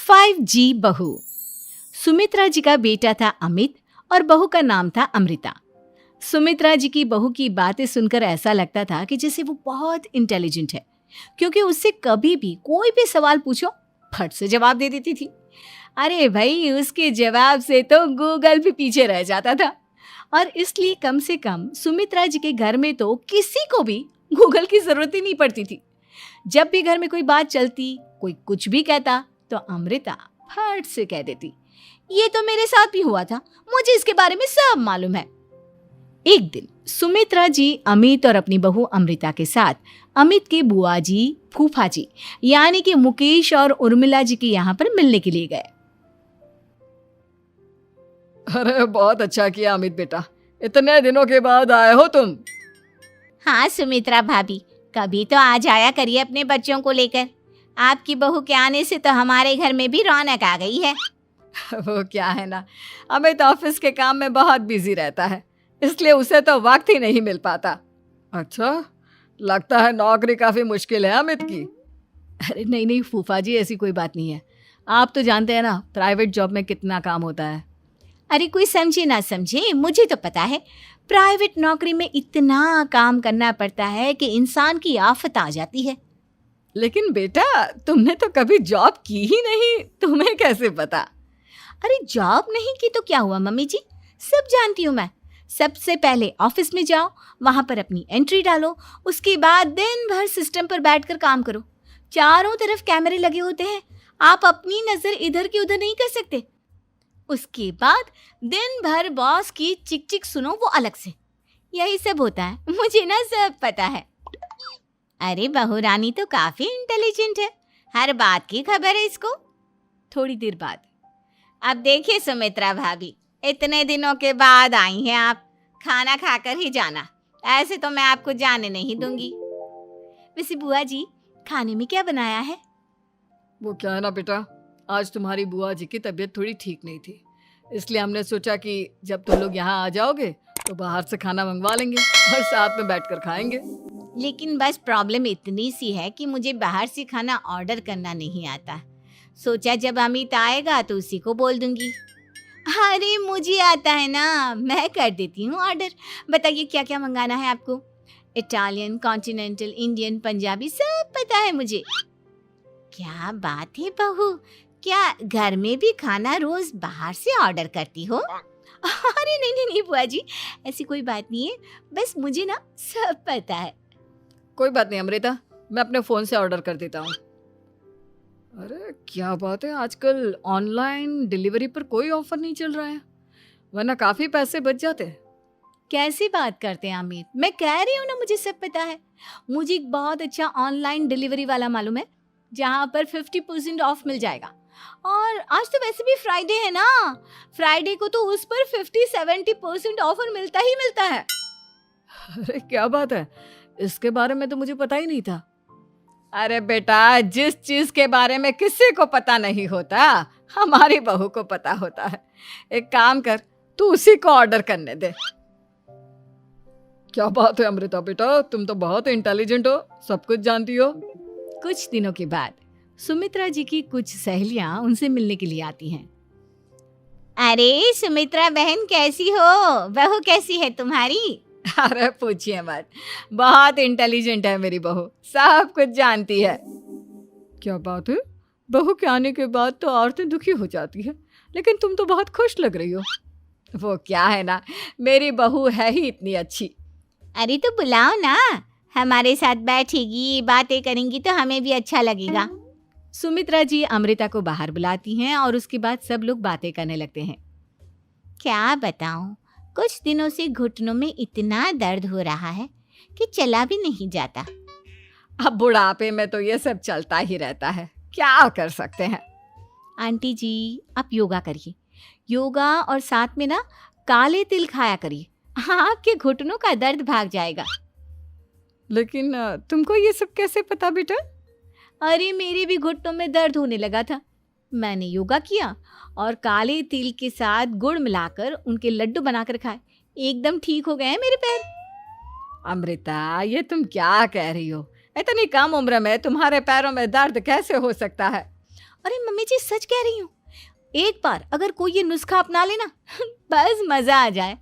5G बहू। सुमित्रा जी का बेटा था अमित और बहू का नाम था अमृता। सुमित्रा जी की बहू की बातें सुनकर ऐसा लगता था कि जैसे वो बहुत इंटेलिजेंट है, क्योंकि उससे कभी भी कोई भी सवाल पूछो फट से जवाब दे देती थी। अरे भाई, उसके जवाब से तो गूगल भी पीछे रह जाता था। और इसलिए कम से कम सुमित्रा जी के घर में तो किसी को भी गूगल की जरूरत ही नहीं पड़ती थी। जब भी घर में कोई बात चलती, कोई कुछ भी कहता, तो अमृता फट से कह देती, ये तो मेरे साथ भी हुआ था, मुझे इसके बारे में सब मालूम है। एक दिन सुमित्रा जी अमित और अपनी बहू अमृता के साथ अमित के बुआ जी, फूफा जी यानी कि मुकेश और उर्मिला जी के यहाँ पर मिलने के लिए गए। अरे बहुत अच्छा किया अमित बेटा, इतने दिनों के बाद आए हो तुम। हाँ सुमित्रा भाभी, कभी तो आ जाया करिए अपने बच्चों को लेकर। आपकी बहू के आने से तो हमारे घर में भी रौनक आ गई है। वो क्या है ना, अमित ऑफिस के काम में बहुत बिजी रहता है, इसलिए उसे तो वक्त ही नहीं मिल पाता। अच्छा, लगता है नौकरी काफी मुश्किल है अमित की। अरे नहीं नहीं फूफा जी, ऐसी कोई बात नहीं है। आप तो जानते हैं ना प्राइवेट जॉब में कितना काम होता है। अरे कोई समझे ना समझे, मुझे तो पता है प्राइवेट नौकरी में इतना काम करना पड़ता है कि इंसान की आफत आ जाती है। लेकिन बेटा, तुमने तो कभी जॉब की ही नहीं, तुम्हें कैसे पता? अरे जॉब नहीं की तो क्या हुआ मम्मी जी, सब जानती हूँ मैं। सबसे पहले ऑफिस में जाओ, वहां पर अपनी एंट्री डालो, उसके बाद दिन भर सिस्टम पर बैठकर काम करो। चारों तरफ कैमरे लगे होते हैं, आप अपनी नजर इधर की उधर नहीं कर सकते। उसके बाद दिन भर बॉस की चिक चिक सुनो, वो अलग से। यही सब होता है, मुझे ना सब पता है। अरे बहू रानी तो काफी इंटेलिजेंट है, हर बात की खबर है इसको। थोड़ी देर बाद, अब देखिए सुमित्रा भाभी, इतने दिनों के बाद आई हैं आप, खाना खाकर ही जाना, ऐसे तो मैं आपको जाने नहीं दूंगी। वैसे बुआ जी, खाने में क्या बनाया है? वो क्या है ना बेटा, आज तुम्हारी बुआ जी की तबीयत थोड़ी ठीक नहीं थी, इसलिए हमने सोचा कि जब तुम लोग यहाँ आ जाओगे तो बाहर से खाना मंगवा लेंगे और साथ में बैठकर खाएंगे। लेकिन बस प्रॉब्लम इतनी सी है कि मुझे बाहर से खाना ऑर्डर करना नहीं आता। सोचा जब अमित आएगा तो उसी को बोल दूंगी। अरे मुझे आता है ना, मैं कर देती हूँ ऑर्डर। बताइए क्या क्या मंगाना है आपको? इटालियन, कॉन्टिनेंटल, इंडियन, पंजाबी, सब पता है मुझे। क्या बात है बहू, क्या घर में भी खाना रोज बाहर से ऑर्डर करती हो? अरे नहीं नहीं नहीं बुआ जी, ऐसी कोई बात नहीं है, बस मुझे ना सब पता है। कोई बात नहीं अमृता, मैं अपने फ़ोन से ऑर्डर कर देता हूँ। अरे क्या बात है, आजकल ऑनलाइन डिलीवरी पर कोई ऑफर नहीं चल रहा है, वरना काफ़ी पैसे बच जाते। कैसी बात करते हैं अमित, मैं कह रही हूँ ना मुझे सब पता है। मुझे एक बहुत अच्छा ऑनलाइन डिलीवरी वाला मालूम है, जहाँ पर 50% ऑफ मिल जाएगा। और आज तो वैसे भी फ्राइडे है ना, फ्राइडे को तो उस पर 50-70% ऑफर मिलता ही मिलता है। अरे क्या बात है, इसके बारे में तो मुझे पता ही नहीं था। अरे बेटा, जिस चीज के बारे में किसी को पता नहीं होता, हमारी बहू को पता होता है। एक काम कर, तू उसी को ऑर्डर करने दे। क्या बात है अमृता बेटा, तुम तो बहुत इंटेलिजेंट हो, सब कुछ जानती हो। कुछ दिनों के बाद सुमित्रा जी की कुछ सहेलियां उनसे मिलने के लिए आती हैं। अरे सुमित्रा बहन कैसी हो, बहू कैसी है तुम्हारी? अरे पूछिए मत, बहुत इंटेलिजेंट है मेरी बहू, सब कुछ जानती है। क्या बात है, बहू के आने के बाद तो औरतें दुखी हो जाती है, लेकिन तुम तो बहुत खुश लग रही हो। वो क्या है ना, मेरी बहू है ही इतनी अच्छी। अरे तो बुलाओ ना, हमारे साथ बैठेगी, बातें करेंगी तो हमें भी अच्छा लगेगा। सुमित्रा जी अमृता को बाहर बुलाती हैं और उसके बाद सब लोग बातें करने लगते हैं। क्या बताऊं, कुछ दिनों से घुटनों में इतना दर्द हो रहा है कि चला भी नहीं जाता। अब बुढ़ापे में तो ये सब चलता ही रहता है, क्या कर सकते हैं। आंटी जी, आप योगा करिए, योगा और साथ में ना काले तिल खाया करिए, आपके घुटनों का दर्द भाग जाएगा। लेकिन तुमको ये सब कैसे पता बेटा? अरे मेरे भी घुटनों में दर्द होने लगा था, मैंने योगा किया और काले तिल के साथ गुड़ मिलाकर उनके लड्डू बनाकर खाए, एकदम ठीक हो गए हैं मेरे पैर। अमृता, ये तुम क्या कह रही हो? इतनी कम उम्र में तुम्हारे पैरों में दर्द कैसे हो सकता है? अरे मम्मी जी सच कह रही हूँ, एक बार अगर कोई ये नुस्खा अपना लेना बस मज़ा आ जाए।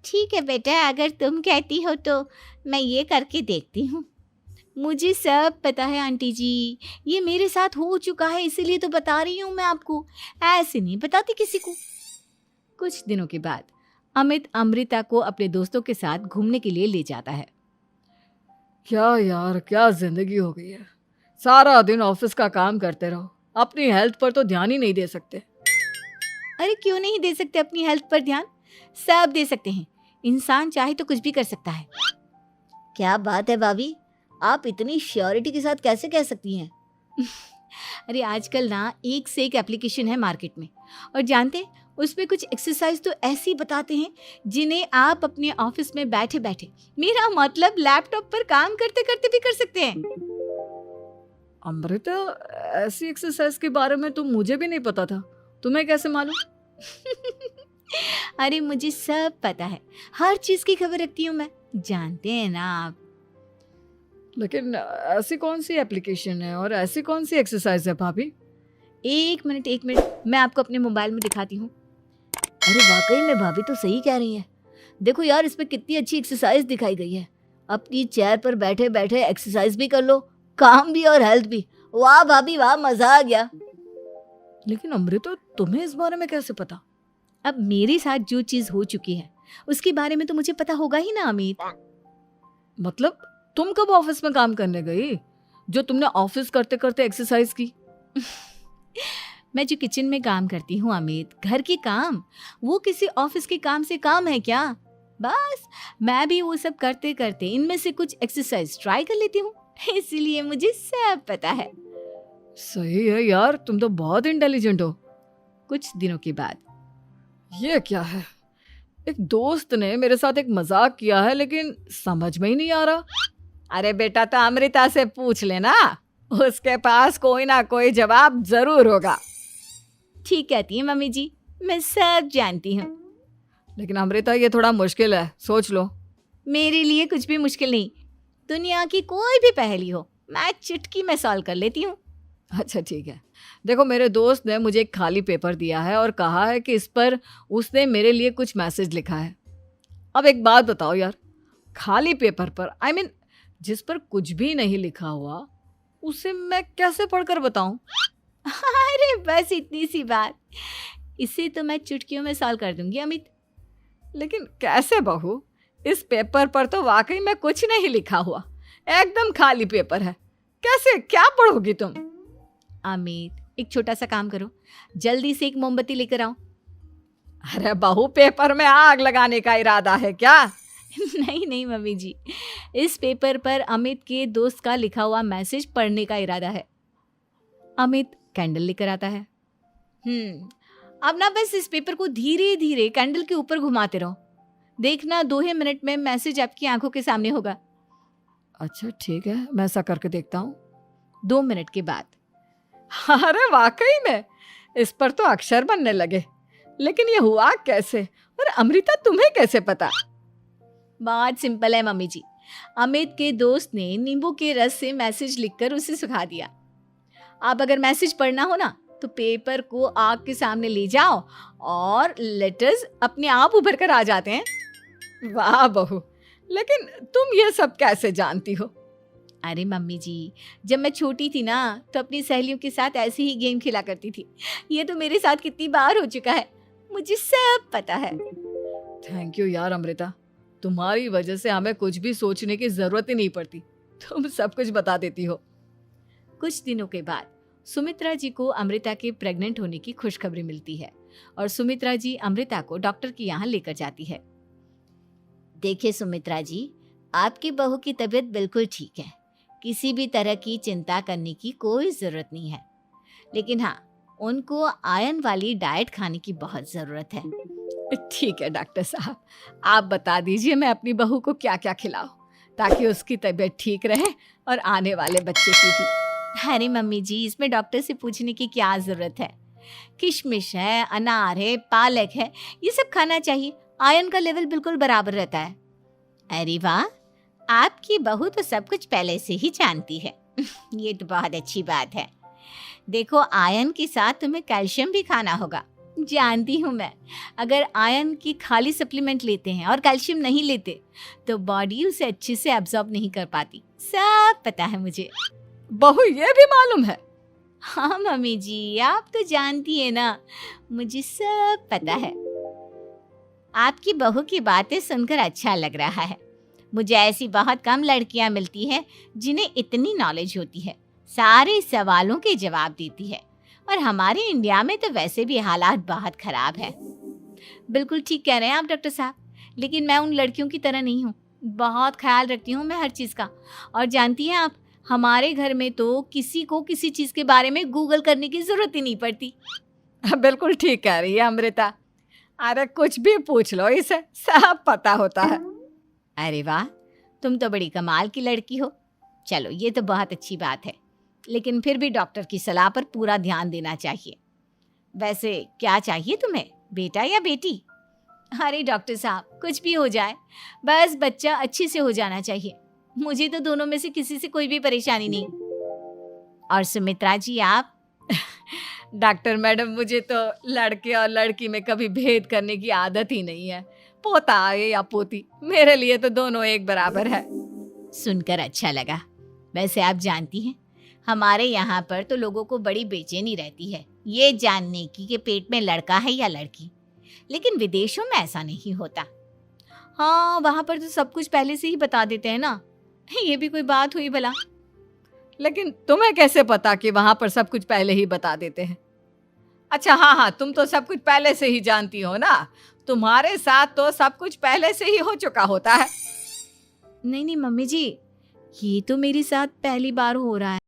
ठीक है बेटा, अगर तुम कहती हो तो मैं ये करके देखती हूँ। मुझे सब पता है आंटी जी, ये मेरे साथ हो चुका है, इसीलिए तो बता रही हूँ मैं आपको, ऐसे नहीं बताती किसी को। कुछ दिनों के बाद अमित अमृता को अपने दोस्तों के साथ घूमने के लिए ले जाता है। क्या यार, क्या जिंदगी हो गई है। सारा दिन ऑफिस का काम करते रहो, अपनी हेल्थ पर तो ध्यान ही नहीं दे सकते। अरे क्यों नहीं दे सकते अपनी हेल्थ पर ध्यान, सब दे सकते हैं। इंसान चाहे तो कुछ भी कर सकता है। क्या बात है भाभी, आप इतनी श्योरिटी के साथ कैसे कह सकती हैं? अरे आजकल ना एक से एक एप्लीकेशन है मार्केट में, और जानते हैं उसमें कुछ एक्सरसाइज तो ऐसी बताते हैं जिन्हें आप अपने ऑफिस में बैठे बैठे, मेरा मतलब लैपटॉप पर काम करते करते भी कर सकते हैं। अमृता, ऐसी एक्सरसाइज के बारे में तो मुझे भी नहीं पता था, तुम्हें कैसे मालूम? अरे मुझे सब पता है, हर चीज की खबर रखती हूँ मैं, जानते हैं ना आप। लेकिन ऐसी कौन सी एप्लीकेशन है और ऐसी कौन सी एक्सरसाइज है भाभी? एक मिनट, मैं आपको अपने मोबाइल में दिखाती हूँ। अरे वाकई में भाभी तो सही कह रही हैं। देखो यार, इसमें कितनी अच्छी एक्सरसाइज दिखाई गई है। अपनी चेयर पर बैठे बैठे एक्सरसाइज भी कर लो, काम भी और हेल्थ भी। वाह भाभी वाह, मजा आ गया। लेकिन अमृता, तुम्हें इस बारे में कैसे पता? अब मेरे साथ जो चीज हो चुकी है उसके बारे में तो मुझे पता होगा ही ना अमित। मतलब तुम कब ऑफिस में काम करने गई जो तुमने ऑफिस करते करते एक्सरसाइज की? मैं जो किचन में काम करती हूँ अमित, घर के काम, वो किसी ऑफिस के काम से काम है क्या? बस मैं भी वो सब करते करते इनमें से कुछ एक्सरसाइज ट्राई कर लेती हूँ, इसीलिए मुझे सब पता है। सही है यार, तुम तो बहुत इंटेलिजेंट हो। कुछ दिनों के बाद ये क्या है, एक दोस्त ने मेरे साथ एक मजाक किया है लेकिन समझ में ही नहीं आ रहा। अरे बेटा, तो अमृता से पूछ लेना, उसके पास कोई ना कोई जवाब जरूर होगा। ठीक कहती है मम्मी जी, मैं सब जानती हूँ। लेकिन अमृता, ये थोड़ा मुश्किल है, सोच लो। मेरे लिए कुछ भी मुश्किल नहीं, दुनिया की कोई भी पहेली हो मैं चुटकी में सॉल्व कर लेती हूँ। अच्छा ठीक है, देखो मेरे दोस्त ने मुझे एक खाली पेपर दिया है और कहा है कि इस पर उसने मेरे लिए कुछ मैसेज लिखा है। अब एक बात बताओ यार, खाली पेपर पर, I mean, जिस पर कुछ भी नहीं लिखा हुआ, उसे मैं कैसे पढ़कर बताऊं? अरे बस इतनी सी बात, इसे तो मैं चुटकियों में सॉल्व कर दूंगी अमित। लेकिन कैसे बहू, इस पेपर पर तो वाकई में कुछ नहीं लिखा हुआ, एकदम खाली पेपर है, कैसे, क्या पढ़ोगी तुम? अमित, एक छोटा सा काम करो, जल्दी से एक मोमबत्ती लेकर आओ। अरे बहू, पेपर में आग लगाने का इरादा है क्या? नहीं मम्मी जी, इस पेपर पर अमित के दोस्त का लिखा हुआ मैसेज पढ़ने का इरादा है। अमित कैंडल लेकर आता है। अब ना बस इस पेपर को धीरे धीरे कैंडल के ऊपर घुमाते रहो, देखना 2 ही मिनट में मैसेज आपकी आंखों के सामने होगा। अच्छा ठीक है, मैं ऐसा करके देखता हूँ। 2 मिनट के बाद, अरे वाकई में इस पर तो अक्षर बनने लगे, लेकिन ये हुआ कैसे? और अमृता, तुम्हें कैसे पता? बात सिंपल है मम्मी जी, अमित के दोस्त ने नींबू के रस से मैसेज लिखकर उसे सुखा दिया। अब अगर मैसेज पढ़ना हो ना तो पेपर को आग के सामने ले जाओ और लेटर्स अपने आप उभर कर आ जाते हैं। वाह बहू, लेकिन तुम ये सब कैसे जानती हो? अरे मम्मी जी, जब मैं छोटी थी ना तो अपनी सहेलियों के साथ ऐसे ही गेम खेला करती थी। ये तो मेरे साथ कितनी बार हो चुका है, मुझे सब पता है। थैंक यू यार अमृता, तुम्हारी वजह से हमें कुछ भी सोचने की जरूरत ही नहीं पड़ती, तुम सब कुछ बता देती हो। कुछ दिनों के बाद सुमित्रा जी को अमृता के प्रेग्नेंट होने की खुशखबरी मिलती है और सुमित्रा जी अमृता को डॉक्टर के यहाँ लेकर जाती है। देखिए सुमित्रा जी, आपकी बहू की तबीयत बिल्कुल ठीक है, किसी भी तरह की चिंता करने की कोई ज़रूरत नहीं है, लेकिन हाँ, उनको आयरन वाली डाइट खाने की बहुत ज़रूरत है। ठीक है डॉक्टर साहब, आप बता दीजिए मैं अपनी बहू को क्या क्या खिलाऊं ताकि उसकी तबीयत ठीक रहे और आने वाले बच्चे की भी। अरे मम्मी जी, इसमें डॉक्टर से पूछने की क्या ज़रूरत है, किशमिश है, अनार है, पालक है, ये सब खाना चाहिए, आयरन का लेवल बिल्कुल बराबर रहता है। अरे वाह, आपकी बहू तो सब कुछ पहले से ही जानती है। ये तो बहुत अच्छी बात है। देखो, आयरन के साथ तुम्हें कैल्शियम भी खाना होगा। जानती हूँ मैं, अगर आयरन की खाली सप्लीमेंट लेते हैं और कैल्शियम नहीं लेते तो बॉडी उसे अच्छे से एब्जॉर्ब नहीं कर पाती। सब पता है मुझे। बहू ये भी मालूम है? हाँ मम्मी जी, आप तो जानती है ना, मुझे सब पता है। आपकी बहू की बातें सुनकर अच्छा लग रहा है। मुझे ऐसी बहुत कम लड़कियां मिलती हैं जिन्हें इतनी नॉलेज होती है, सारे सवालों के जवाब देती है। और हमारे इंडिया में तो वैसे भी हालात बहुत खराब है। बिल्कुल ठीक कह रहे हैं आप डॉक्टर साहब, लेकिन मैं उन लड़कियों की तरह नहीं हूँ। बहुत ख्याल रखती हूँ मैं हर चीज़ का। और जानती हैं आप, हमारे घर में तो किसी को किसी चीज़ के बारे में गूगल करने की ज़रूरत ही नहीं पड़ती। बिल्कुल ठीक कह रही है अमृता। अरे कुछ भी पूछ लो इसे, सब पता होता है। अरे वाह, तुम तो बड़ी कमाल की लड़की हो। चलो, ये तो बहुत अच्छी बात है, लेकिन फिर भी डॉक्टर की सलाह पर पूरा ध्यान देना चाहिए। वैसे क्या चाहिए तुम्हें, बेटा या बेटी? अरे डॉक्टर साहब, कुछ भी हो जाए, बस बच्चा अच्छे से हो जाना चाहिए। मुझे तो दोनों में से किसी से कोई भी परेशानी नहीं। और सुमित्रा जी, आप? डॉक्टर मैडम, मुझे तो लड़के और लड़की में कभी भेद करने की आदत ही नहीं है। पोता आए या पोती, मेरे लिए तो दोनों एक बराबर है। सुनकर अच्छा लगा। वैसे आप जानती हैं, हमारे यहाँ पर तो लोगों को बड़ी बेचैनी रहती है ये जानने की कि पेट में लड़का है या लड़की, लेकिन विदेशों में ऐसा नहीं होता। हाँ, वहाँ पर तो सब कुछ पहले से ही बता देते हैं ना। ये भी कोई बात हुई भला? लेकिन तुम्हें कैसे पता कि वहां पर सब कुछ पहले ही बता देते हैं? अच्छा हाँ, तुम तो सब कुछ पहले से ही जानती हो ना। तुम्हारे साथ तो सब कुछ पहले से ही हो चुका होता है। नहीं मम्मी जी, ये तो मेरे साथ पहली बार हो रहा है।